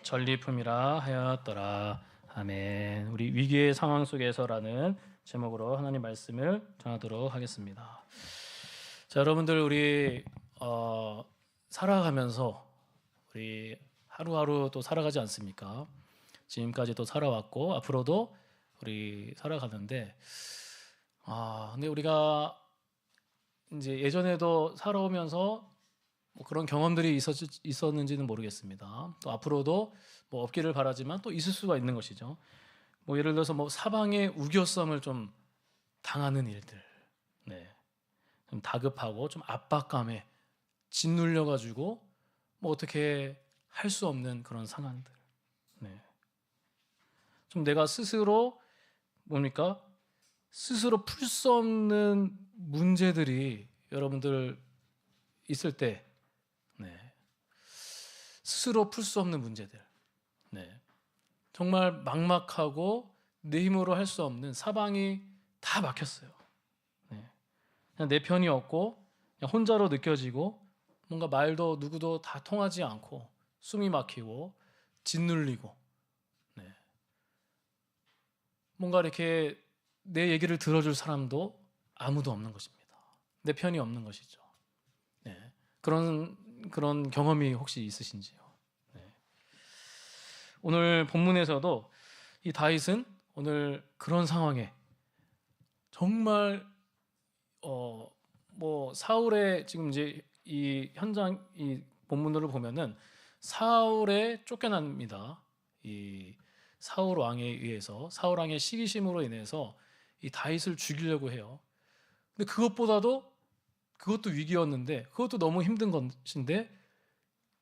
전리품이라 하였더라. 아멘. 우리 위기의 상황 속에서라는 제목으로 하나님 말씀을 전하도록 하겠습니다. 자, 여러분들 우리 살아가면서 우리 하루하루 또 살아가지 않습니까? 지금까지 또 살아왔고 앞으로도 우리 살아가는데 근데 우리가 이제 예전에도 살아오면서 뭐 그런 경험들이 있었는지는 모르겠습니다. 또 앞으로도 뭐 없기를 바라지만 또 있을 수가 있는 것이죠. 뭐 예를 들어서 뭐 사방의 우겨쌈을 좀 당하는 일들, 좀 다급하고 좀 압박감에 짓눌려 가지고 뭐 어떻게 할 수 없는 그런 상황들, 좀 내가 스스로 스스로 풀 수 없는 문제들이 여러분들 있을 때, 스스로 풀 수 없는 문제들, 정말 막막하고 내 힘으로 할 수 없는 사방이 다 막혔어요. 그냥 내 편이 없고 그냥 혼자로 느껴지고 뭔가 말도 누구도 다 통하지 않고 숨이 막히고 짓눌리고 뭔가 이렇게 내 얘기를 들어줄 사람도 아무도 없는 것입니다. 내 편이 없는 것이죠. 그런 경험이 혹시 있으신지요? 오늘 본문에서도 이 다윗은 오늘 그런 상황에 정말 뭐 사울의 지금 이제 이 현장 이 본문으로 보면은 사울에 쫓겨납니다. 이 사울 왕에 의해서 사울 왕의 시기심으로 인해서 이 다윗을 죽이려고 해요. 근데 그것도 위기였는데 그것도 너무 힘든 것인데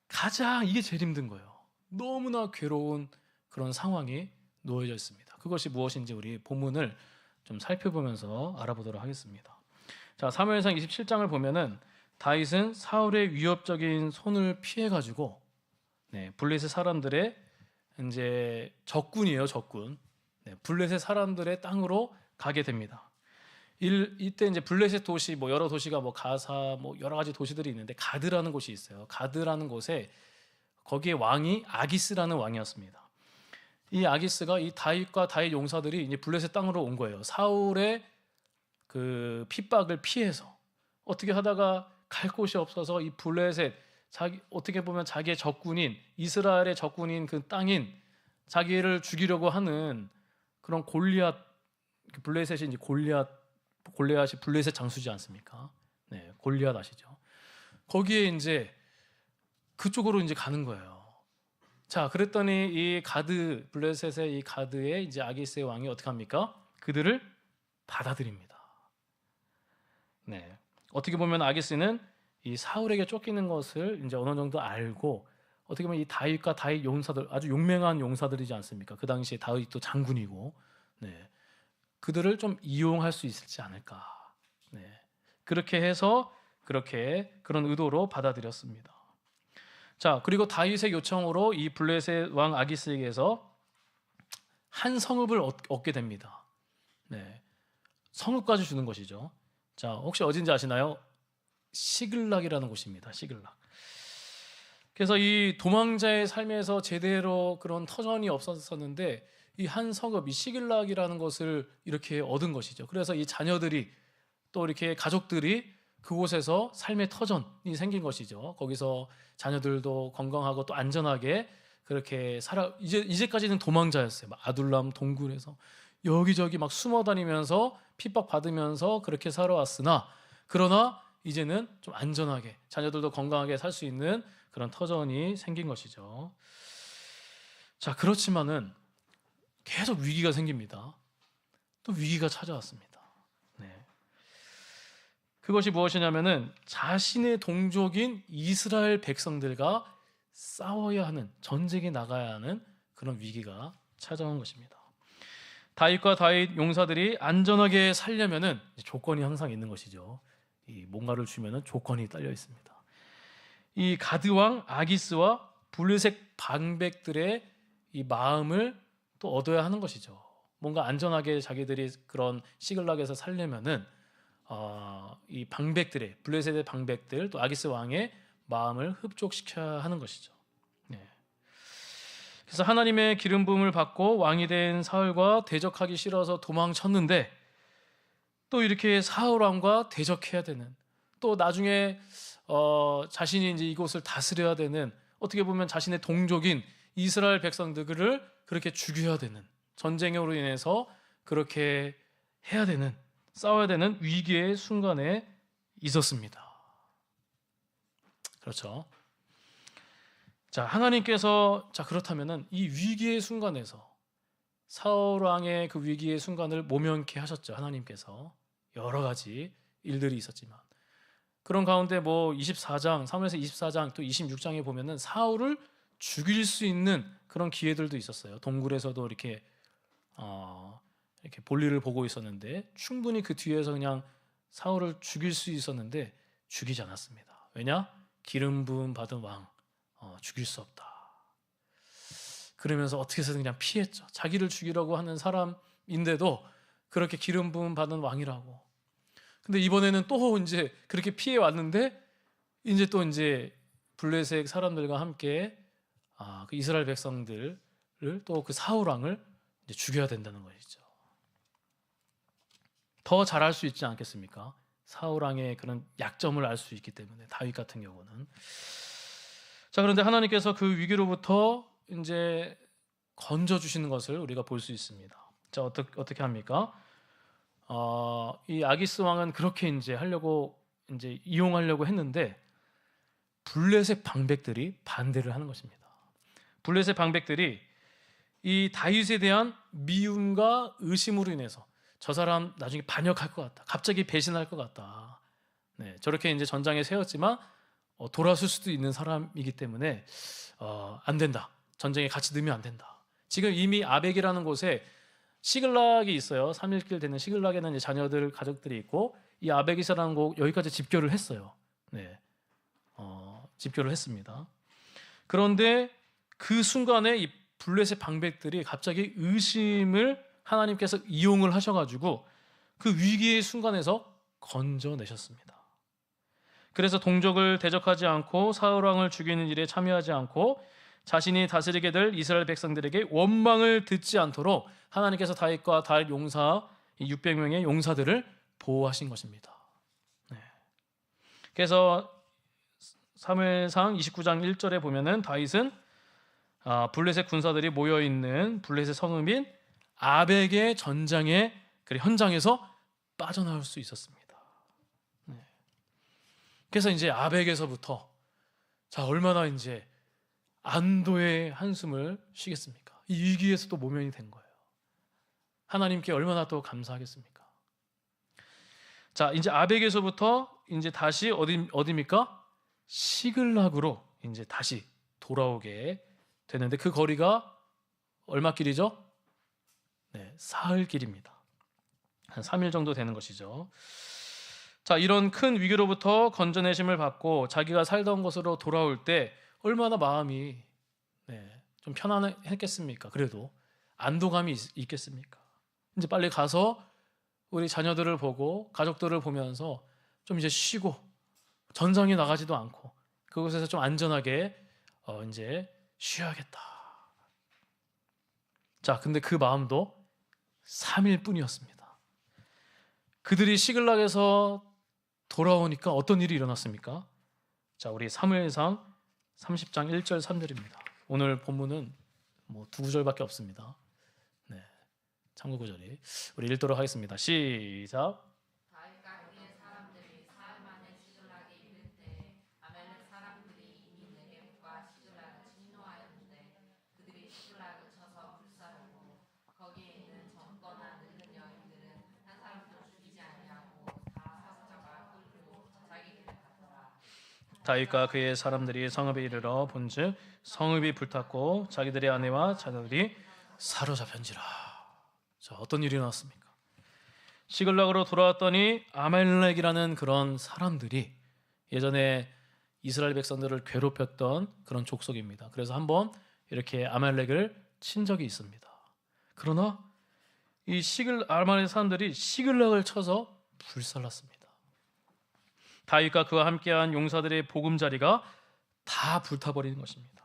가장 이게 제일 힘든 거예요. 너무나 괴로운 그런 상황이 놓여져 있습니다. 그것이 무엇인지 우리 본문을 좀 살펴보면서 알아보도록 하겠습니다. 자, 사무엘상 27장을 보면은 다윗은 사울의 위협적인 손을 피해 가지고 블레셋 사람들의 이제 적군이에요, 적군. 블레셋 사람들의 땅으로 가게 됩니다. 이때 이제 블레셋 도시 뭐 여러 도시가 뭐 가사 뭐 여러 가지 도시들이 있는데 가드라는 곳이 있어요. 가드라는 곳에 거기에 왕이 아기스라는 왕이었습니다. 이 아기스가 이 다윗과 다윗 용사들이 이제 블레셋 땅으로 온 거예요. 사울의 그 핍박을 피해서 어떻게 하다가 갈 곳이 없어서 이 블레셋 어떻게 보면 자기의 적군인 이스라엘의 적군인 그 땅인 자기를 죽이려고 하는 그런 골리앗 블레셋이 이제 골리앗이 블레셋 장수지 않습니까? 골리앗 아시죠? 거기에 이제 그쪽으로 이제 가는 거예요. 자, 그랬더니 이 블레셋의 이 가드의 이제 아기스의 왕이 어떻게 합니까? 그들을 받아들입니다. 어떻게 보면 아기스는 이 사울에게 쫓기는 것을 이제 어느 정도 알고 어떻게 보면 이 다윗과 다윗 용사들 아주 용맹한 용사들이지 않습니까? 그 당시에 다윗도 장군이고, 그들을 좀 이용할 수 있을지 않을까. 그렇게 해서 그런 의도로 받아들였습니다. 자, 그리고 다윗의 요청으로 이 블레셋 왕 아기스에게서 한 성읍을 얻게 됩니다. 성읍까지 주는 것이죠. 자, 혹시 어딘지 아시나요? 시글락이라는 곳입니다. 시글락. 그래서 이 도망자의 삶에서 제대로 그런 터전이 없었었는데 이 한 성읍, 이 시글락이라는 것을 이렇게 얻은 것이죠. 그래서 이 자녀들이 또 이렇게 가족들이 그곳에서 삶의 터전이 생긴 것이죠. 거기서 자녀들도 건강하고 또 안전하게 그렇게 이제까지는 도망자였어요. 막 아둘람 동굴에서 여기저기 막 숨어 다니면서 핍박 받으면서 그렇게 살아왔으나 그러나 이제는 좀 안전하게 자녀들도 건강하게 살 수 있는 그런 터전이 생긴 것이죠. 자, 그렇지만은 계속 위기가 생깁니다. 또 위기가 찾아왔습니다. 그것이 무엇이냐면은 자신의 동족인 이스라엘 백성들과 싸워야 하는, 전쟁에 나가야 하는 그런 위기가 찾아온 것입니다. 다윗과 다윗 용사들이 안전하게 살려면은 조건이 항상 있는 것이죠. 이 뭔가를 주면은 조건이 딸려 있습니다. 이 가드 왕 아기스와 블레셋 방백들의 이 마음을 또 얻어야 하는 것이죠. 뭔가 안전하게 자기들이 그런 시글락에서 살려면은 이 방백들의 블레셋의 방백들 또 아기스 왕의 마음을 흡족시켜야 하는 것이죠. 그래서 하나님의 기름 부음을 받고 왕이 된 사울과 대적하기 싫어서 도망쳤는데 또 이렇게 사울 왕과 대적해야 되는, 또 나중에 자신이 이제 이곳을 다스려야 되는, 어떻게 보면 자신의 동족인 이스라엘 백성들을 그렇게 죽여야 되는, 전쟁으로 인해서 그렇게 해야 되는, 싸워야 되는 위기의 순간에 있었습니다. 그렇죠. 자, 하나님께서 그렇다면은 이 위기의 순간에서, 사울 왕의 그 위기의 순간을 모면케 하셨죠. 하나님께서 여러 가지 일들이 있었지만, 그런 가운데 뭐 24장, 사무엘서 24장 또 26장에 보면은 사울을 죽일 수 있는 그런 기회들도 있었어요. 동굴에서도 이렇게 볼일을 보고 있었는데 충분히 그 뒤에서 그냥 사울을 죽일 수 있었는데 죽이지 않았습니다. 왜냐? 기름 부음 받은 왕, 죽일 수 없다. 그러면서 어떻게 해서든 그냥 피했죠. 자기를 죽이려고 하는 사람인데도 그렇게 기름 부음 받은 왕이라고. 근데 이번에는 또 이제 그렇게 피해 왔는데 이제 또 이제 블레셋 사람들과 함께 그 이스라엘 백성들을, 또 그 사울 왕을 이제 죽여야 된다는 것이죠. 더 잘할 수 있지 않겠습니까? 사울 왕의 그런 약점을 알 수 있기 때문에, 다윗 같은 경우는. 자, 그런데 하나님께서 그 위기로부터 이제 건져 주시는 것을 우리가 볼 수 있습니다. 자, 어떻게 합니까? 이 아기스 왕은 그렇게 이제 이용하려고 했는데 블레셋 방백들이 반대를 하는 것입니다. 블레셋 방백들이 이 다윗에 대한 미움과 의심으로 인해서, 저 사람 나중에 반역할 것 같다, 갑자기 배신할 것 같다, 저렇게 이제 전장에 세웠지만 돌아설 수도 있는 사람이기 때문에 안 된다, 전쟁에 같이 넣으면 안 된다. 지금 이미 아벡이라는 곳에 시글락이 있어요. 3일길 되는 시글락에는 이제 자녀들, 가족들이 있고, 이 아벡이스라는 곳 여기까지 집결을 했어요. 집결을 했습니다. 그런데 그 순간에 이 블레셋 방백들이 갑자기 의심을 하나님께서 이용을 하셔가지고 그 위기의 순간에서 건져내셨습니다. 그래서 동족을 대적하지 않고 사울 왕을 죽이는 일에 참여하지 않고 자신이 다스리게 될 이스라엘 백성들에게 원망을 듣지 않도록 하나님께서 다윗과 다윗 용사 600명의 용사들을 보호하신 것입니다. 그래서 사무엘상 29장 1절에 보면은 다윗은 블레셋 군사들이 모여 있는 블레셋 성읍인 아벡의 전장의 현장에서 빠져나올 수 있었습니다. 그래서 이제 아벡에서부터 얼마나 이제 안도의 한숨을 쉬겠습니까? 이 위기에서 또 모면이 된 거예요. 하나님께 얼마나 또 감사하겠습니까? 자, 이제 아벡에서부터 이제 다시 어디입니까? 시글락으로 이제 다시 돌아오게 되는데, 그 거리가 얼마 길이죠? 사흘 길입니다. 한 3일 정도 되는 것이죠. 자, 이런 큰 위기로부터 건져내심을 받고 자기가 살던 곳으로 돌아올 때 얼마나 마음이 좀 편안했겠습니까? 그래도 안도감이 있겠습니까? 이제 빨리 가서 우리 자녀들을 보고 가족들을 보면서 좀 이제 쉬고, 전장에 나가지도 않고 그곳에서 좀 안전하게 이제 쉬어야겠다. 자, 근데 그 마음도 3일 뿐이었습니다. 그들이 시글락에서 돌아오니까 어떤 일이 일어났습니까? 자, 우리 사무엘상 30장 1절 3절입니다. 오늘 본문은 뭐 두 구절밖에 없습니다. 참고 구절이. 우리 읽도록 하겠습니다. 시작. 다윗과 그의 사람들이 사흘 만에 시글락에 이를 때 아말렉 사람들이 이미 네겝과 시글락을 침노하였는데 그들이 시글락을 쳐서 불사르고 거기에 있는 젊거나 늙은 여인들은 한 사람도 죽이지 아니하고 다 사로잡아 끌고 자기 길을 갔더라. 다윗과 그의 사람들이 성읍에 이르러 본즉 성읍이 불탔고 자기들의 아내와 자녀들이 사로잡힌지라. 자, 어떤 일이 나왔습니까? 시글락으로 돌아왔더니 아말렉이라는 그런 사람들이 예전에 이스라엘 백성들을 괴롭혔던 그런 족속입니다. 그래서 한번 이렇게 아말렉을 친 적이 있습니다. 그러나 이 아말렉 사람들이 시글락을 쳐서 불살랐습니다. 다윗과 그와 함께한 용사들의 보금자리가 다 불타버리는 것입니다.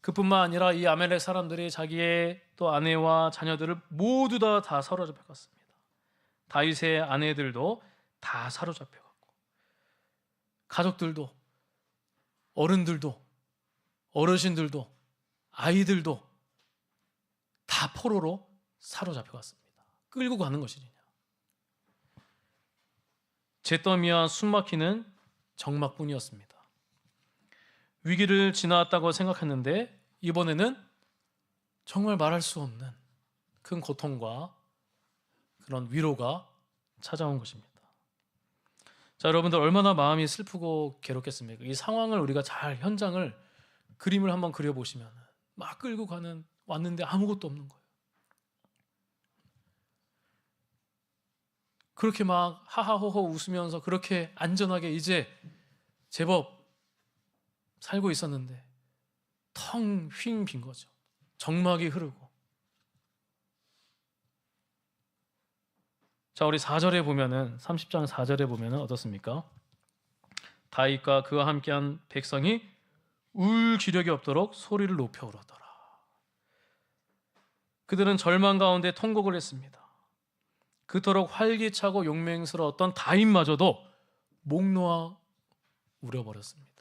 그뿐만 아니라 이 아멜렉 사람들이 자기의 또 아내와 자녀들을 모두 다 사로잡혀 갔습니다. 다윗의 아내들도 다 사로잡혀 갔고, 가족들도, 어른들도, 어르신들도, 아이들도 다 포로로 사로잡혀 갔습니다. 끌고 가는 것이냐. 잿더미와 숨막히는 적막뿐이었습니다. 위기를 지나왔다고 생각했는데 이번에는 정말 말할 수 없는 큰 고통과 그런 위로가 찾아온 것입니다. 자, 여러분들 얼마나 마음이 슬프고 괴롭겠습니까? 이 상황을 우리가 잘 현장을 그림을 한번 그려보시면 막 끌고 왔는데 아무것도 없는 거예요. 그렇게 막 하하호호 웃으면서 그렇게 안전하게 이제 제법 살고 있었는데 텅 휭 빈 거죠. 적막이 흐르고. 자, 우리 4절에 보면은 30장 4절에 보면은 어떻습니까? 다윗과 그와 함께한 백성이 울 기력이 없도록 소리를 높여 울었더라. 그들은 절망 가운데 통곡을 했습니다. 그토록 활기차고 용맹스러웠던 다윗마저도 목 놓아 울어버렸습니다.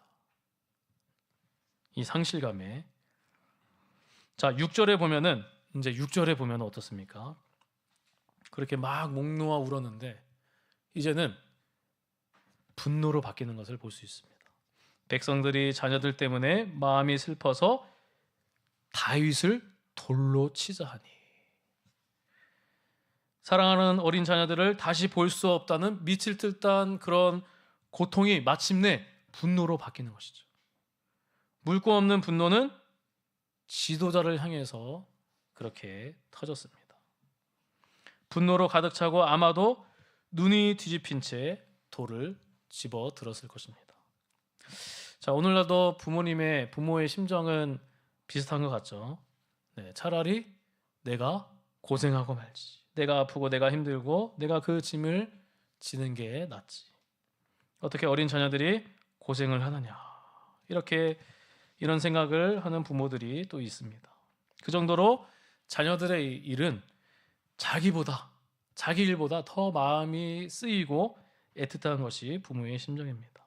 이 상실감에. 자, 6절에 보면은 이제 6절에 보면 어떻습니까? 그렇게 막 목 놓아 울었는데 이제는 분노로 바뀌는 것을 볼 수 있습니다. 백성들이 자녀들 때문에 마음이 슬퍼서 다윗을 돌로 치자 하니. 사랑하는 어린 자녀들을 다시 볼 수 없다는 밑을 뜯던 그런 고통이 마침내 분노로 바뀌는 것이죠. 물고 없는 분노는 지도자를 향해서 그렇게 터졌습니다. 분노로 가득 차고 아마도 눈이 뒤집힌 채 돌을 집어 들었을 것입니다. 자, 오늘날도 부모의 심정은 비슷한 것 같죠. 네, 차라리 내가 고생하고 말지, 내가 아프고 내가 힘들고 내가 그 짐을 지는 게 낫지. 어떻게 어린 자녀들이 고생을 하느냐, 이런 생각을 하는 부모들이 또 있습니다. 그 정도로 자녀들의 일은 자기 일보다 더 마음이 쓰이고 애틋한 것이 부모의 심정입니다.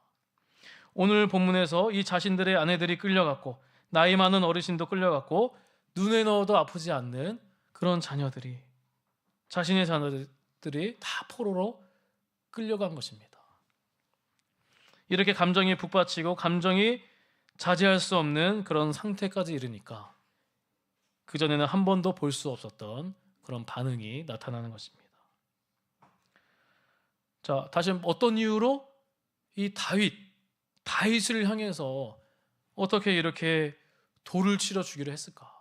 오늘 본문에서 이 자신들의 아내들이 끌려갔고 나이 많은 어르신도 끌려갔고 눈에 넣어도 아프지 않는 그런 자신의 자녀들이 다 포로로 끌려간 것입니다. 이렇게 감정이 북받치고 감정이 자제할 수 없는 그런 상태까지 이르니까 그전에는 한 번도 볼 수 없었던 그런 반응이 나타나는 것입니다. 자, 다시 어떤 이유로 이 다윗을 향해서 어떻게 이렇게 돌을 치러 주기로 했을까?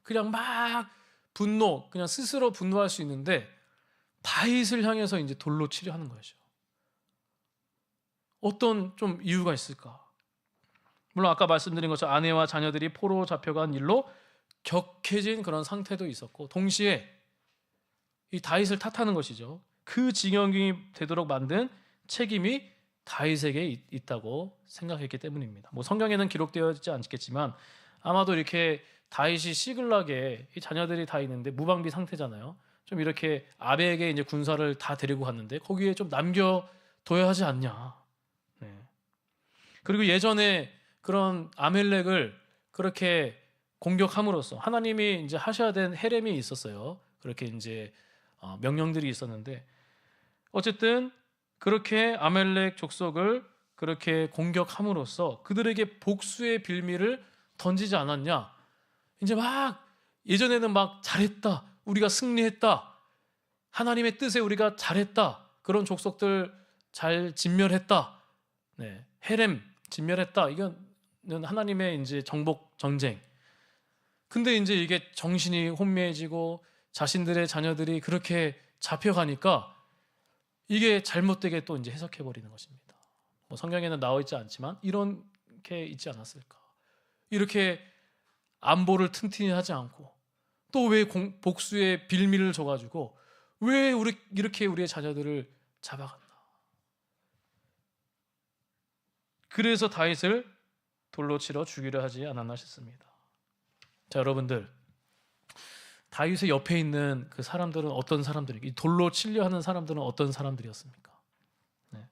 그냥 막 그냥 스스로 분노할 수 있는데 다윗을 향해서 이제 돌로 치려 하는 것이죠. 어떤 좀 이유가 있을까? 물론 아까 말씀드린 것처럼 아내와 자녀들이 포로 잡혀간 일로 격해진 그런 상태도 있었고 동시에 이 다윗을 탓하는 것이죠. 그 징역이 되도록 만든 책임이 다윗에게 있다고 생각했기 때문입니다. 뭐 성경에는 기록되어 있지 않겠지만 아마도 이렇게 다윗이 시글락에 이 자녀들이 다 있는데 무방비 상태잖아요. 좀 이렇게 아베에게 이제 군사를 다 데리고 갔는데 거기에 좀 남겨둬야 하지 않냐. 네. 그리고 예전에 그런 아멜렉을 그렇게 공격함으로써 하나님이 이제 하셔야 된 헤렘이 있었어요. 그렇게 이제 명령들이 있었는데 어쨌든 그렇게 아멜렉 족속을 그렇게 공격함으로써 그들에게 복수의 빌미를 던지지 않았냐. 이제 막 예전에는 막 잘했다, 우리가 승리했다, 하나님의 뜻에 우리가 잘했다, 그런 족속들 잘 진멸했다, 네, 헤렘 진멸했다. 이건 하나님의 이제 정복 전쟁. 근데 이제 이게 정신이 혼미해지고 자신들의 자녀들이 그렇게 잡혀가니까 이게 잘못되게 또 이제 해석해 버리는 것입니다. 뭐 성경에는 나와 있지 않지만 이렇게 있지 않았을까? 이렇게 안보를 튼튼히 하지 않고 또 왜 복수의 빌미를 줘가지고 왜 이렇게 우리의 자녀들을 잡아갔나? 그래서 다윗을 돌로 치러 죽이려 하지 않았나 싶습니다. 자, 여러분들, 다윗의 옆에 있는 그 사람들은 어떤 사람들이, 이 돌로 치려 하는 사람들은 어떤 사람들이었습니까? 네.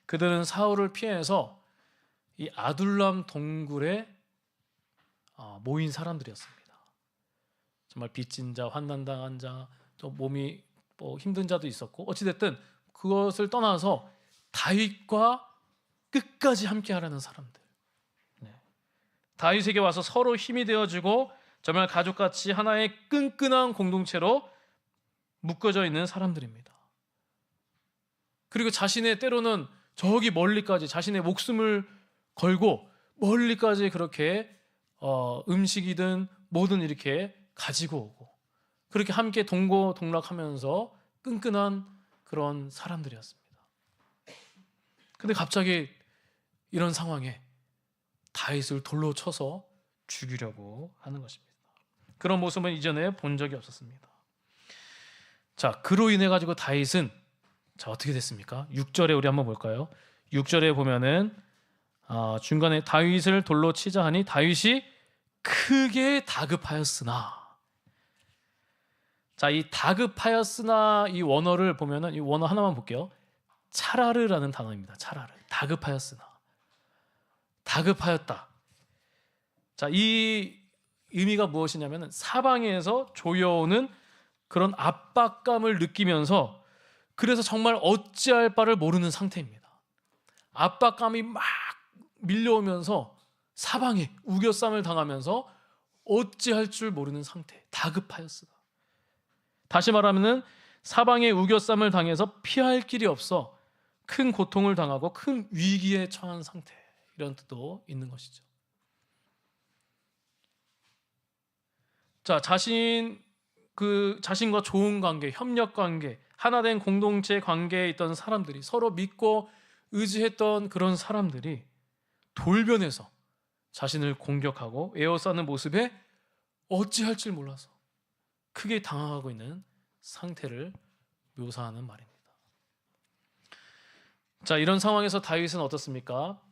그들은 사울을 피해서 이 아둘람 동굴에 모인 사람들이었습니다. 정말 빚진 자, 환난당한 자, 또 몸이 힘든 자도 있었고, 어찌됐든 그것을 떠나서 다윗과 끝까지 함께하라는 사람들. 네. 다윗에게 와서 서로 힘이 되어주고 정말 가족같이 하나의 끈끈한 공동체로 묶어져 있는 사람들입니다. 그리고 자신의 때로는 저기 멀리까지 자신의 목숨을 걸고 멀리까지 그렇게 음식이든 뭐든 이렇게 가지고 오고 그렇게 함께 동고동락하면서 끈끈한 그런 사람들이었습니다. 근데 갑자기 이런 상황에 다윗을 돌로 쳐서 죽이려고 하는 것입니다. 그런 모습은 이전에 본 적이 없었습니다. 자, 그로 인해 가지고 다윗은 어떻게 됐습니까? 6절에 우리 한번 볼까요? 6절에 보면은 중간에 다윗을 돌로 치자 하니 다윗이 크게 다급하였으나. 자, 이 다급하였으나 이 원어를 보면은 이 원어 하나만 볼게요. 차라르라는 단어입니다. 차라르. 다급하였으나. 다급하였다. 자, 이 의미가 무엇이냐면은 사방에서 조여오는 그런 압박감을 느끼면서 그래서 정말 어찌할 바를 모르는 상태입니다. 압박감이 막 밀려오면서 사방에 우겨쌈을 당하면서 어찌할 줄 모르는 상태. 다급하였으나. 다시 말하면은 사방에 우겨쌈을 당해서 피할 길이 없어 큰 고통을 당하고 큰 위기에 처한 상태. 이런 뜻도 있는 것이죠. 자, 자신과 좋은 관계, 협력 관계, 하나된 공동체 관계에 있던 사람들이 서로 믿고 의지했던 그런 사람들이 돌변해서 자신을 공격하고 에워싸는 모습에 어찌할 줄 몰라서 크게 당황하고 있는 상태를 묘사하는 말입니다. 자, 이런 상황에서 다윗은 어떻습니까?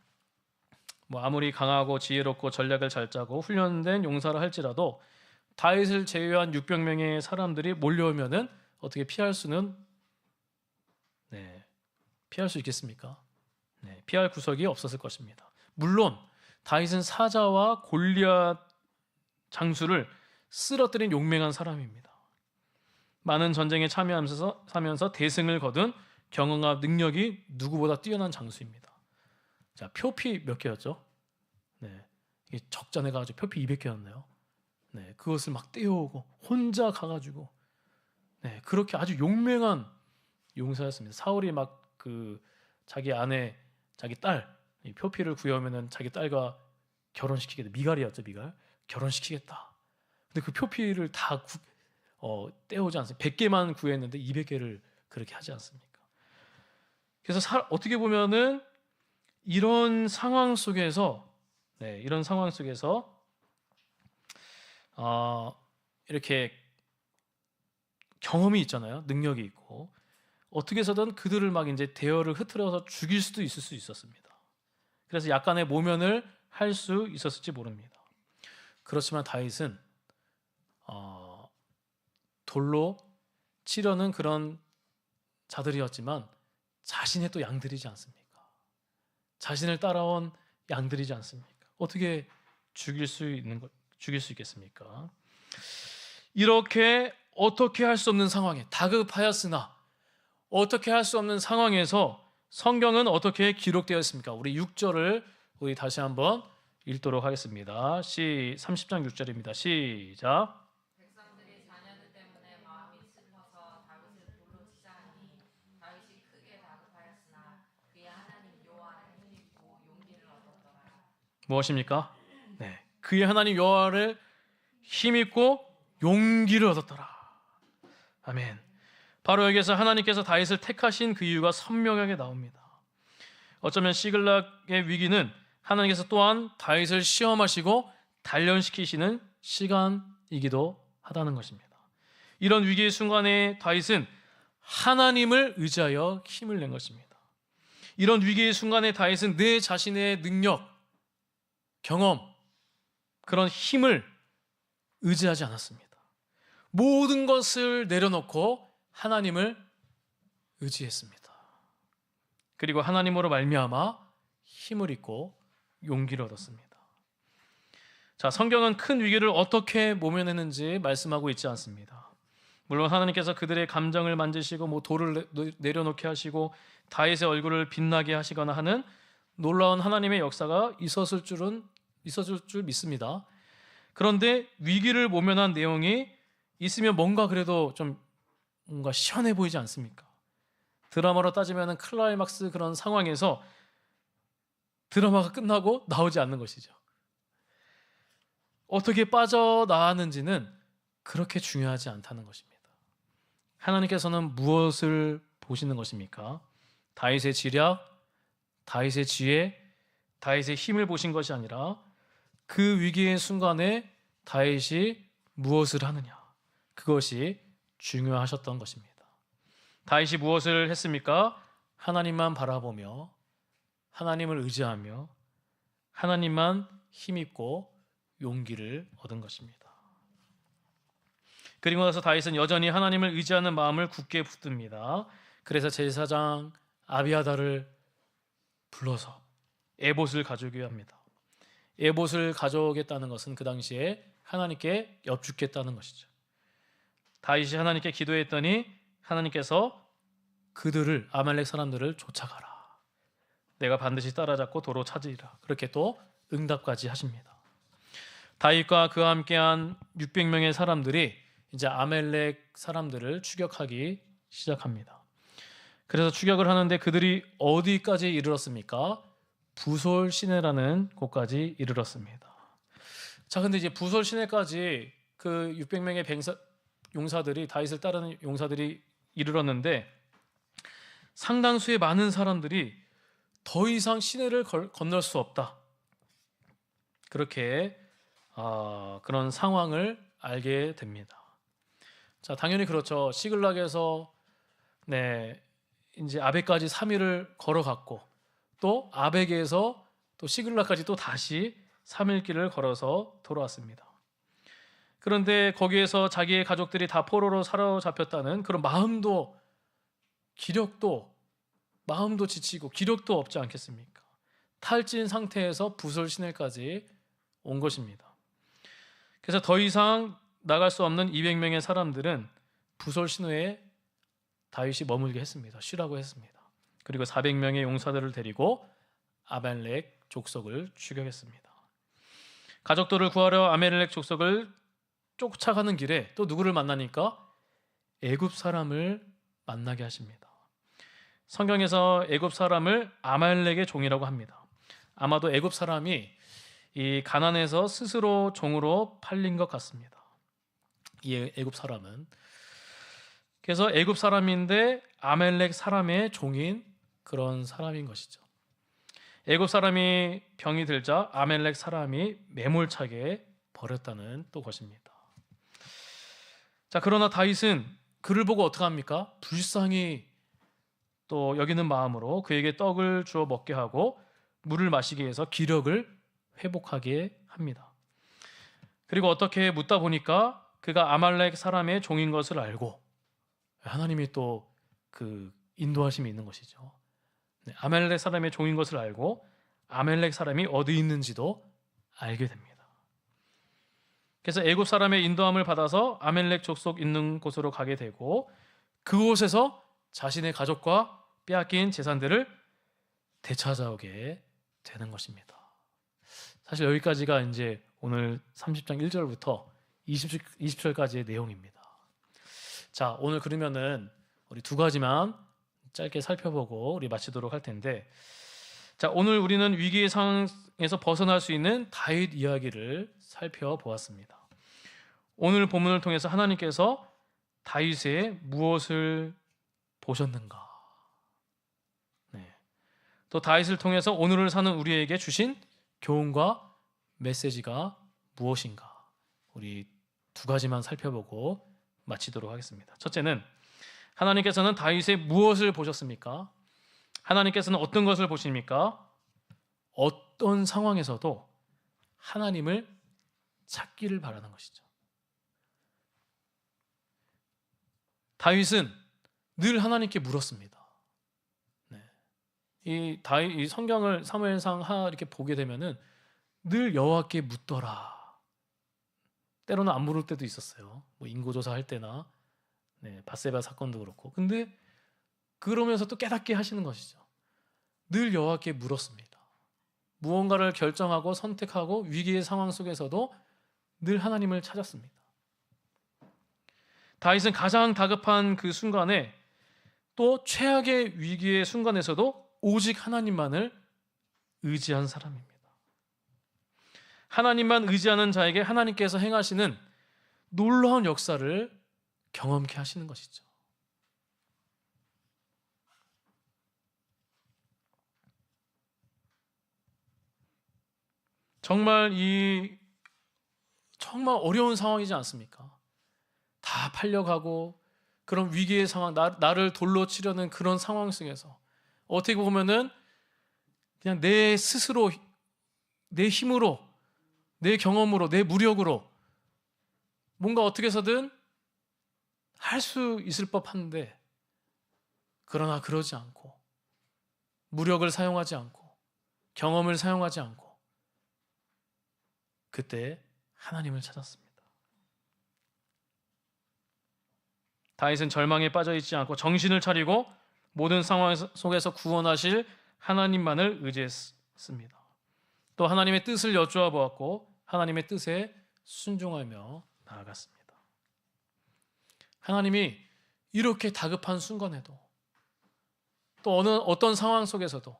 아무리 강하고 지혜롭고 전략을 잘 짜고 훈련된 용사를 할지라도 다윗을 제외한 600명의 사람들이 몰려오면은 어떻게 피할 수 있겠습니까? 네, 피할 구석이 없었을 것입니다. 물론 다윗은 사자와 골리앗 장수를 쓰러뜨린 용맹한 사람입니다. 많은 전쟁에 참여하면서 대승을 거둔 경험과 능력이 누구보다 뛰어난 장수입니다. 자, 표피 몇 개였죠? 네, 적잖해 가지고 표피 200개였네요. 네, 그것을 막 떼어오고 혼자 가가지고 그렇게 아주 용맹한 용사였습니다. 사울이 막 자기 아내, 자기 딸 표피를 구해오면은 자기 딸과 결혼시키겠다. 미갈이었죠, 미갈. 결혼시키겠다. 근데 그 표피를 다 떼오지 않습니다. 100개만 구했는데 200개를 그렇게 하지 않습니까? 그래서 어떻게 보면은 이런 상황 속에서 이렇게 경험이 있잖아요. 능력이 있고 어떻게 해서든 그들을 막 이제 대열을 흐트러서 죽일 수도 있을 수 있었습니다. 그래서 약간의 모면을 할 수 있었을지 모릅니다. 그렇지만 다윗은 돌로 치려는 그런 자들이었지만 자신의 또 양들이지 않습니까? 자신을 따라온 양들이지 않습니까? 어떻게 죽일 수 있겠습니까? 이렇게 어떻게 할 수 없는 상황에 다급하였으나 어떻게 할 수 없는 상황에서 성경은 어떻게 기록되어 있습니까? 우리 6절을 우리 다시 한번 읽도록 하겠습니다. 30장 6절입니다. 시작. 백성들이 자녀들 때문에 마음이 슬퍼서 다윗을 돌로 치자 하니 다윗이 크게 다급하였으나 그의 하나님 여호와를 힘입고 용기를 얻었더라. 무엇입니까? 네, 그의 하나님 여호와를 힘입고 용기를 얻었더라. 아멘. 바로 여기에서 하나님께서 다윗을 택하신 그 이유가 선명하게 나옵니다. 어쩌면 시글락의 위기는 하나님께서 또한 다윗을 시험하시고 단련시키시는 시간이기도 하다는 것입니다. 이런 위기의 순간에 다윗은 하나님을 의지하여 힘을 낸 것입니다. 이런 위기의 순간에 다윗은 내 자신의 능력, 경험, 그런 힘을 의지하지 않았습니다. 모든 것을 내려놓고 하나님을 의지했습니다. 그리고 하나님으로 말미암아 힘을 입고 용기를 얻었습니다. 자, 성경은 큰 위기를 어떻게 모면했는지 말씀하고 있지 않습니다. 물론 하나님께서 그들의 감정을 만지시고 돌을 내려놓게 하시고 다윗의 얼굴을 빛나게 하시거나 하는 놀라운 하나님의 역사가 있었을 줄 믿습니다. 그런데 위기를 모면한 내용이 있으면 뭔가 그래도 좀 뭔가 시원해 보이지 않습니까? 드라마로 따지면 클라이막스 그런 상황에서 드라마가 끝나고 나오지 않는 것이죠. 어떻게 빠져나왔는지는 그렇게 중요하지 않다는 것입니다. 하나님께서는 무엇을 보시는 것입니까? 다윗의 지략, 다윗의 지혜, 다윗의 힘을 보신 것이 아니라 그 위기의 순간에 다윗이 무엇을 하느냐, 그것이 중요하셨던 것입니다. 다윗이 무엇을 했습니까? 하나님만 바라보며 하나님을 의지하며 하나님만 힘입고 용기를 얻은 것입니다. 그리고 나서 다윗은 여전히 하나님을 의지하는 마음을 굳게 붙듭니다. 그래서 제사장 아비아달을 불러서 에봇을 가져오게 합니다. 에봇을 가져오겠다는 것은 그 당시에 하나님께 엽죽겠다는 것이죠. 다윗이 하나님께 기도했더니 하나님께서 그들을, 아말렉 사람들을 쫓아가라, 내가 반드시 따라잡고 도로 찾으리라, 그렇게 또 응답까지 하십니다. 다윗과 그와 함께한 600명의 사람들이 이제 아말렉 사람들을 추격하기 시작합니다. 그래서 추격을 하는데 그들이 어디까지 이르렀습니까? 부솔 시내라는 곳까지 이르렀습니다. 자, 근데 이제 부솔 시내까지 그 600명의 용사들이, 다윗을 따르는 용사들이 이르렀는데 상당수의 많은 사람들이 더 이상 시내를 건널 수 없다, 그렇게 그런 상황을 알게 됩니다. 자, 당연히 그렇죠. 시글락에서 이제 아벡까지 3일을 걸어갔고 또 아벡에서 또 시글락까지 또 다시 3일 길을 걸어서 돌아왔습니다. 그런데 거기에서 자기의 가족들이 다 포로로 사로잡혔다는 그런 마음도 지치고 기력도 없지 않겠습니까? 탈진 상태에서 부솔 시내까지 온 것입니다. 그래서 더 이상 나갈 수 없는 200명의 사람들은 부솔 시내에 다윗이 머물게 했습니다. 쉬라고 했습니다. 그리고 400명의 용사들을 데리고 아말렉 족속을 추격했습니다. 가족들을 구하려 아말렉 족속을 쫓아가는 길에 또 누구를 만나니까 애굽 사람을 만나게 하십니다. 성경에서 애굽 사람을 아말렉의 종이라고 합니다. 아마도 애굽 사람이 이 가난해서 스스로 종으로 팔린 것 같습니다. 이 애굽 사람은, 그래서 애굽 사람인데 아말렉 사람의 종인 그런 사람인 것이죠. 애굽 사람이 병이 들자 아말렉 사람이 매몰차게 버렸다는 또 것입니다. 자, 그러나 다윗은 그를 보고 어떻게 합니까? 불쌍히 또 여기는 마음으로 그에게 떡을 주어 먹게 하고 물을 마시게 해서 기력을 회복하게 합니다. 그리고 어떻게 묻다 보니까 그가 아말렉 사람의 종인 것을 알고, 하나님이 또 그 인도하심이 있는 것이죠. 아말렉 사람의 종인 것을 알고 아말렉 사람이 어디 있는지도 알게 됩니다. 그래서 애굽 사람의 인도함을 받아서 아말렉 족속 있는 곳으로 가게 되고 그곳에서 자신의 가족과 빼앗긴 재산들을 되찾아오게 되는 것입니다. 사실 여기까지가 이제 오늘 30장 1절부터 20절까지의 내용입니다. 자, 오늘 그러면은 우리 두 가지만 짧게 살펴보고 우리 마치도록 할 텐데, 자, 오늘 우리는 위기의 상황에서 벗어날 수 있는 다윗 이야기를 살펴보았습니다. 오늘 본문을 통해서 하나님께서 다윗의 무엇을 보셨는가, 또 다윗을 통해서 오늘을 사는 우리에게 주신 교훈과 메시지가 무엇인가, 우리 두 가지만 살펴보고 마치도록 하겠습니다. 첫째는 하나님께서는 다윗의 무엇을 보셨습니까? 하나님께서는 어떤 것을 보십니까? 어떤 상황에서도 하나님을 찾기를 바라는 것이죠. 다윗은 늘 하나님께 물었습니다. 네. 이 성경을 사무엘상 하 이렇게 보게 되면은 늘 여호와께 묻더라. 때로는 안 물을 때도 있었어요. 뭐 인고조사 할 때나 밧세바 사건도 그렇고. 근데 그러면서 또 깨닫게 하시는 것이죠. 늘 여호와께 물었습니다. 무언가를 결정하고 선택하고 위기의 상황 속에서도 늘 하나님을 찾았습니다. 다윗은 가장 다급한 그 순간에 또 최악의 위기의 순간에서도 오직 하나님만을 의지한 사람입니다. 하나님만 의지하는 자에게 하나님께서 행하시는 놀라운 역사를 경험케 하시는 것이죠. 정말 정말 어려운 상황이지 않습니까? 다 팔려가고 그런 위기의 상황, 나를 돌로 치려는 그런 상황 속에서 어떻게 보면은 그냥 내 스스로, 내 힘으로, 내 경험으로, 내 무력으로 뭔가 어떻게 해서든 할 수 있을 법한데, 그러나 그러지 않고 무력을 사용하지 않고 경험을 사용하지 않고 그때 하나님을 찾았습니다. 다윗은 절망에 빠져 있지 않고 정신을 차리고 모든 상황 속에서 구원하실 하나님만을 의지했습니다. 또 하나님의 뜻을 여쭈어 보았고 하나님의 뜻에 순종하며 나아갔습니다. 하나님이 이렇게 다급한 순간에도 또 어떤 상황 속에서도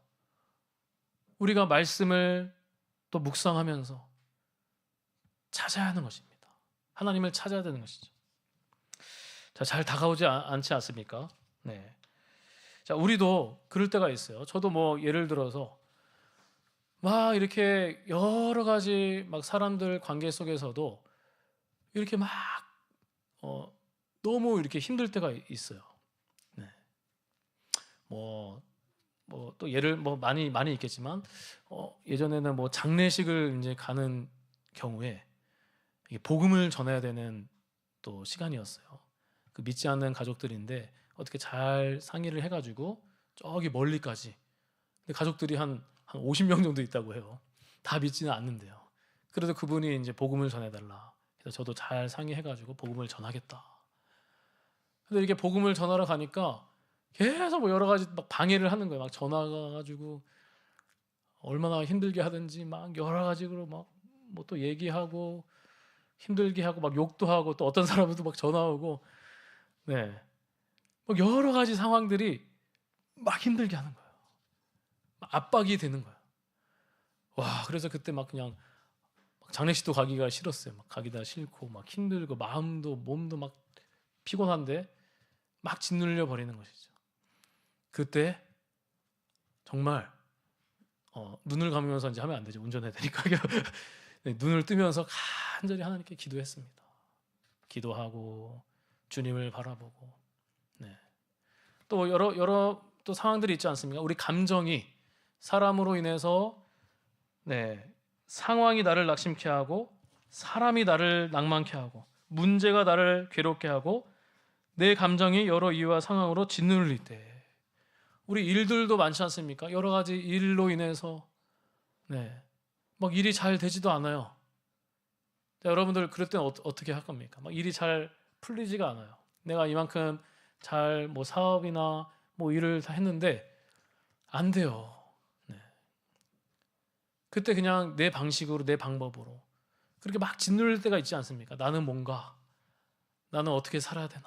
우리가 말씀을 또 묵상하면서 찾아야 하는 것입니다. 하나님을 찾아야 되는 것이죠. 자, 잘 다가오지 않지 않습니까? 네. 자, 우리도 그럴 때가 있어요. 저도 뭐 예를 들어서 막 이렇게 여러 가지 막 사람들 관계 속에서도 이렇게 막 너무 이렇게 힘들 때가 있어요. 네. 뭐 또 예를 많이 있겠지만 예전에는 뭐 장례식을 이제 가는 경우에 이게 복음을 전해야 되는 또 시간이었어요. 그 믿지 않는 가족들인데 어떻게 잘 상의를 해가지고 저기 멀리까지, 근데 가족들이 한 50명 정도 있다고 해요. 다 믿지는 않는데요. 그래도 그분이 이제 복음을 전해달라. 그래서 저도 잘 상의해가지고 복음을 전하겠다. 근데 이렇게 복음을 전하러 가니까 계속 뭐 여러 가지 막 방해를 하는 거예요. 막 전화가 가지고 얼마나 힘들게 하든지 막 여러 가지로 막 뭐 또 얘기하고 힘들게 하고 막 욕도 하고 또 어떤 사람은 또 막 전화 오고 막 여러 가지 상황들이 막 힘들게 하는 거예요. 막 압박이 되는 거예요. 와, 그래서 그때 막 그냥 장례식도 가기가 싫었어요. 막 가기다 싫고 막 힘들고 마음도 몸도 막 피곤한데 막 짓눌려 버리는 것이죠. 그때 정말 눈을 감으면서 이제 하면 안 되죠. 운전해야 되니까. 눈을 뜨면서 간절히 하나님께 기도했습니다. 기도하고 주님을 바라보고 또 여러 또 상황들이 있지 않습니까? 우리 감정이 사람으로 인해서 상황이 나를 낙심케 하고 사람이 나를 낭만케 하고 문제가 나를 괴롭게 하고 내 감정이 여러 이유와 상황으로 짓눌릴 때 우리 일들도 많지 않습니까? 여러 가지 일로 인해서 막 일이 잘 되지도 않아요. 자, 여러분들 그럴 때는 어떻게 할 겁니까? 막 일이 잘 풀리지가 않아요. 내가 이만큼 잘 뭐 사업이나 뭐 일을 다 했는데 안 돼요. 그때 그냥 내 방식으로 내 방법으로 그렇게 막 짓눌릴 때가 있지 않습니까? 나는 어떻게 살아야 되나?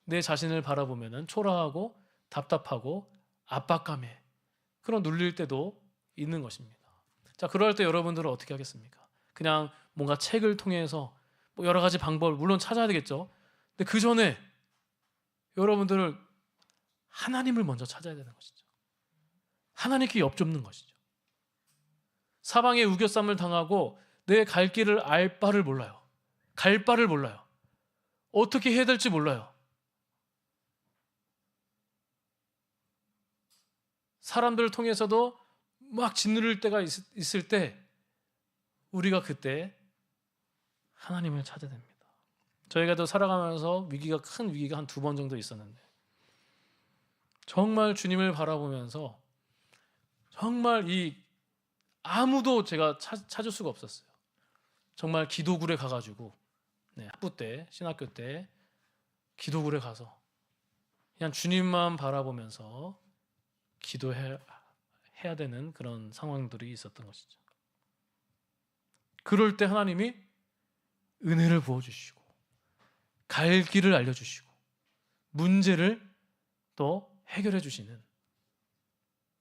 내 자신을 바라보면은 초라하고 답답하고 압박감에 그런 눌릴 때도 있는 것입니다. 자, 그럴 때 여러분들은 어떻게 하겠습니까? 그냥 뭔가 책을 통해서 뭐 여러 가지 방법을 물론 찾아야 되겠죠. 근데 그 전에 여러분들은 하나님을 먼저 찾아야 되는 것이죠. 하나님께 엽줍는 것이죠. 사방에 우겨쌈을 당하고 내 갈 길을 알 바를 몰라요. 갈 바를 몰라요. 어떻게 해야 될지 몰라요. 사람들을 통해서도 막 짓누를 때가 있을 때 우리가 그때 하나님을 찾아야 됩니다. 저희가도 살아가면서 큰 위기가 한 2번 정도 있었는데 정말 주님을 바라보면서 정말 아무도 제가 찾을 수가 없었어요. 정말 기도굴에 가가지고 학부 때 신학교 때 기도굴에 가서 그냥 주님만 바라보면서 기도해야 되는 그런 상황들이 있었던 것이죠. 그럴 때 하나님이 은혜를 부어주시고 갈 길을 알려주시고 문제를 또 해결해 주시는,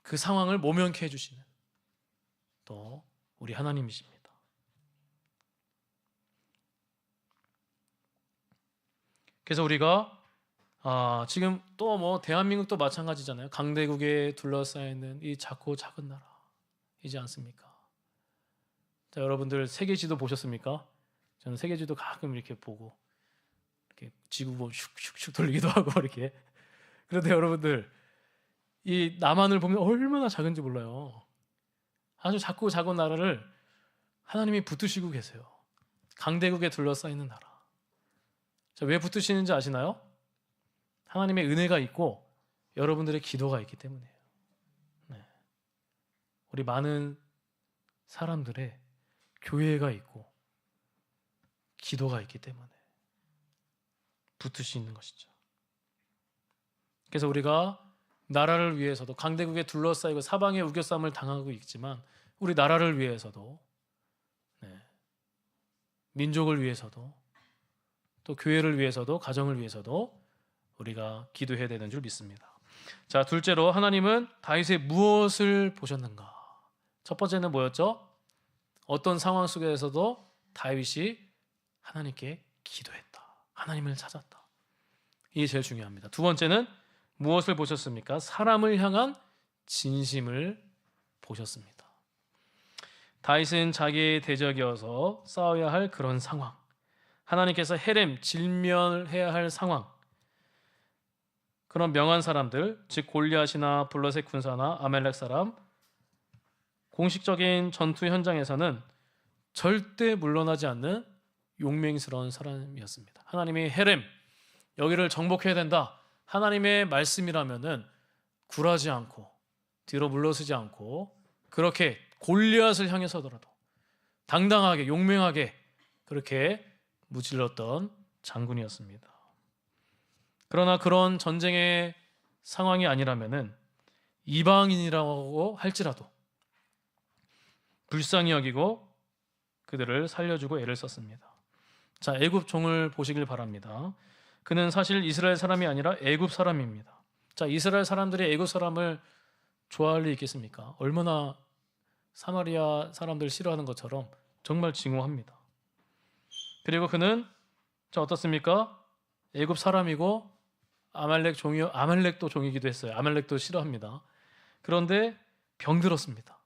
그 상황을 모면케 해주시는 또 우리 하나님이십니다. 그래서 우리가 지금 또 뭐 대한민국도 마찬가지잖아요. 강대국에 둘러싸여 있는 이 작고 작은 나라이지 않습니까? 자, 여러분들 세계지도 보셨습니까? 저는 세계지도 가끔 이렇게 보고 이렇게 지구본 슉슉슉 돌리기도 하고 이렇게. 그런데 여러분들 이 남한을 보면 얼마나 작은지 몰라요. 아주 작고 작은 나라를 하나님이 붙드시고 계세요. 강대국에 둘러싸여 있는 나라. 자, 왜 붙드시는지 아시나요? 하나님의 은혜가 있고 여러분들의 기도가 있기 때문이에요. 네. 우리 많은 사람들의 교회가 있고 기도가 있기 때문에 붙으시는 것이죠. 그래서 우리가 나라를 위해서도 강대국에 둘러싸이고 사방에 우겨싸움을 당하고 있지만 우리 나라를 위해서도 민족을 위해서도 또 교회를 위해서도 가정을 위해서도 우리가 기도해야 되는 줄 믿습니다. 자, 둘째로 하나님은 다윗의 무엇을 보셨는가? 첫 번째는 뭐였죠? 어떤 상황 속에서도 다윗이 하나님께 기도했다. 하나님을 찾았다. 이게 제일 중요합니다. 두 번째는 무엇을 보셨습니까? 사람을 향한 진심을 보셨습니다. 다윗은 자기의 대적이어서 싸워야 할 그런 상황, 하나님께서 헤렘, 진멸해야 할 상황, 그런 명한 사람들, 즉 골리앗이나 블레셋 군사나 아멜렉 사람, 공식적인 전투 현장에서는 절대 물러나지 않는 용맹스러운 사람이었습니다. 하나님이 헤렘, 여기를 정복해야 된다. 하나님의 말씀이라면은 굴하지 않고 뒤로 물러서지 않고 그렇게 골리앗을 향해서더라도 당당하게 용맹하게 그렇게 무찔렀던 장군이었습니다. 그러나 그런 전쟁의 상황이 아니라면은 이방인이라고 할지라도 불쌍히 여기고 그들을 살려주고 애를 썼습니다. 자, 애굽 종을 보시길 바랍니다. 그는 사실 이스라엘 사람이 아니라 애굽 사람입니다. 자, 이스라엘 사람들이 애굽 사람을 좋아할 리 있겠습니까? 얼마나 사마리아 사람들 싫어하는 것처럼 정말 증오합니다. 그리고 그는 어떻습니까? 애굽 사람이고 아말렉도 종이기도 했어요. 아말렉도 싫어합니다. 그런데 병들었습니다.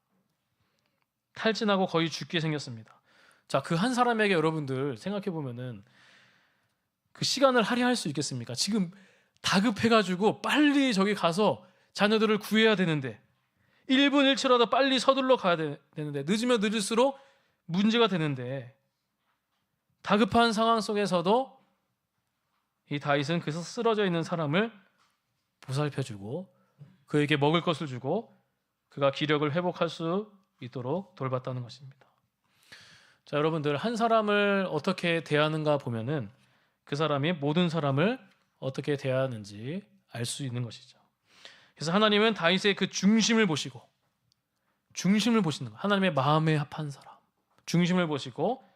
탈진하고 거의 죽게 생겼습니다. 자, 그 한 사람에게 여러분들 생각해 보면은 그 시간을 할애할 수 있겠습니까? 지금 다급해가지고 빨리 저기 가서 자녀들을 구해야 되는데 1분 1초라도 빨리 서둘러 가야 되는데 늦으면 늦을수록 문제가 되는데 다급한 상황 속에서도 이 다윗은 그 쓰러져 있는 사람을 보살펴주고 그에게 먹을 것을 주고 그가 기력을 회복할 수 있도록 돌봤다는 것입니다. 자, 여러분들 한 사람을 어떻게 대하는가 보면은 그 사람이 모든 사람을 어떻게 대하는지 알 수 있는 것이죠. 그래서 하나님은 다윗의 그 중심을 보시고 중심을 보시는 거, 하나님의 마음에 합한 사람 중심을 보시고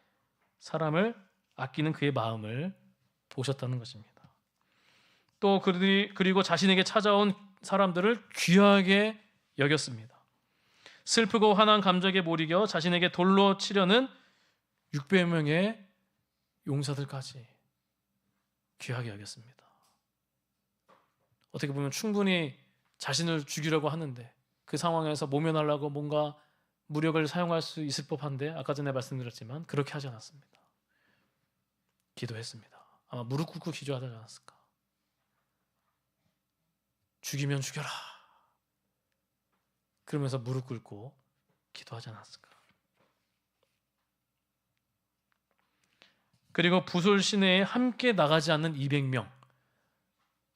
사람을 아끼는 그의 마음을 보셨다는 것입니다. 또 그리고 자신에게 찾아온 사람들을 귀하게 여겼습니다. 슬프고 화난 감정에 못 이겨 자신에게 돌로 치려는 600명의 용사들까지 귀하게 여겼습니다. 어떻게 보면 충분히 자신을 죽이려고 하는데 그 상황에서 모면하려고 뭔가 무력을 사용할 수 있을 법한데 아까 전에 말씀드렸지만 그렇게 하지 않았습니다. 기도했습니다. 아마 무릎 꿇고 기도하지 않았을까? 죽이면 죽여라. 그러면서 무릎 꿇고 기도하지 않았을까? 그리고 부솔 시내에 함께 나가지 않는 200명.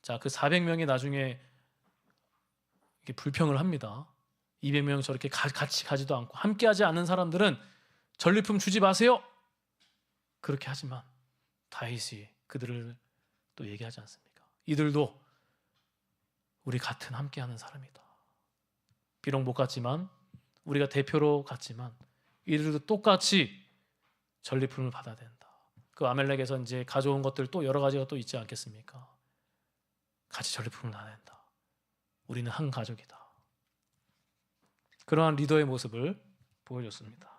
자, 그 400명이 나중에 이렇게 불평을 합니다. 200명 저렇게 같이 가지도 않고 함께하지 않는 사람들은 전리품 주지 마세요. 그렇게 하지만 다윗이 그들을 또 얘기하지 않습니까? 이들도 우리 같은 함께하는 사람이다. 비록 못 갔지만 우리가 대표로 갔지만 이들도 똑같이 전리품을 받아야 된다. 그 아멜렉에서 이제 가져온 것들 또 여러 가지가 또 있지 않겠습니까? 같이 전리품을 나눠야 된다. 우리는 한 가족이다. 그러한 리더의 모습을 보여줬습니다.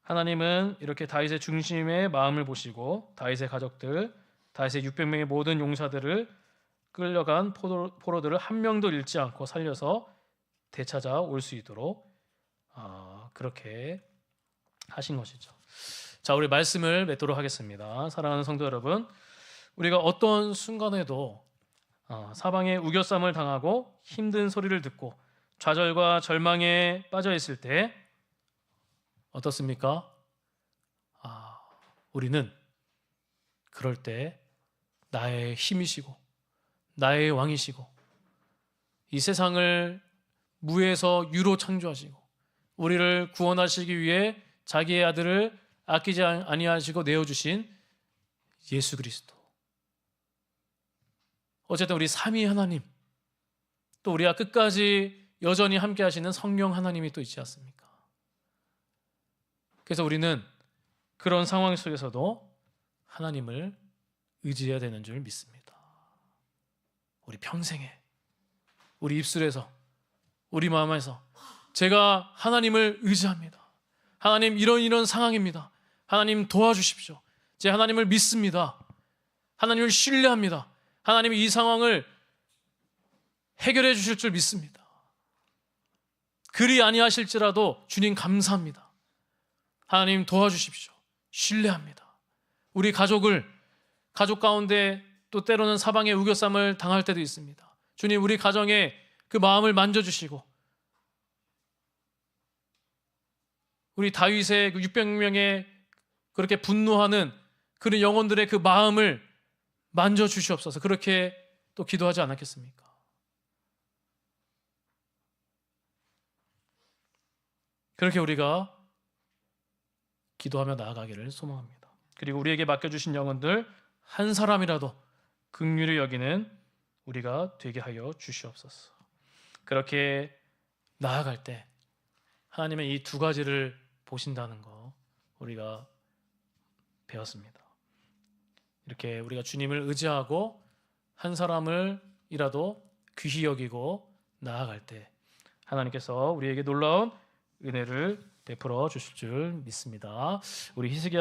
하나님은 이렇게 다윗의 중심의 마음을 보시고 다윗의 가족들, 다윗의 600명의 모든 용사들을 끌려간 포로들을 한 명도 잃지 않고 살려서 되찾아 올 수 있도록 그렇게 하신 것이죠. 자, 우리 말씀을 맺도록 하겠습니다. 사랑하는 성도 여러분, 우리가 어떤 순간에도 사방에 우겨쌈을 당하고 힘든 소리를 듣고 좌절과 절망에 빠져 있을 때 어떻습니까? 우리는 그럴 때 나의 힘이시고 나의 왕이시고 이 세상을 무에서 유로 창조하시고 우리를 구원하시기 위해 자기의 아들을 아끼지 아니하시고 내어주신 예수 그리스도, 어쨌든 우리 삼위 하나님, 또 우리와 끝까지 여전히 함께 하시는 성령 하나님이 또 있지 않습니까? 그래서 우리는 그런 상황 속에서도 하나님을 의지해야 되는 줄 믿습니다. 우리 평생에, 우리 입술에서, 우리 마음에서 제가 하나님을 의지합니다. 하나님, 이런 상황입니다. 하나님 도와주십시오. 제 하나님을 믿습니다. 하나님을 신뢰합니다. 하나님이 이 상황을 해결해 주실 줄 믿습니다. 그리 아니하실지라도 주님 감사합니다. 하나님 도와주십시오. 신뢰합니다. 우리 가족 가운데 또 때로는 사방에 우겨쌈을 당할 때도 있습니다. 주님, 우리 가정에 그 마음을 만져주시고 우리 다윗의 그 600명의 그렇게 분노하는 그런 영혼들의 그 마음을 만져주시옵소서. 그렇게 또 기도하지 않았겠습니까? 그렇게 우리가 기도하며 나아가기를 소망합니다. 그리고 우리에게 맡겨주신 영혼들 한 사람이라도 긍휼히 여기는 우리가 되게 하여 주시옵소서. 그렇게 나아갈 때 하나님의 이 두 가지를 보신다는 거 우리가 배웠습니다. 이렇게 우리가 주님을 의지하고 한 사람을이라도 귀히 여기고 나아갈 때 하나님께서 우리에게 놀라운 은혜를 베풀어 주실 줄 믿습니다. 우리 히스기야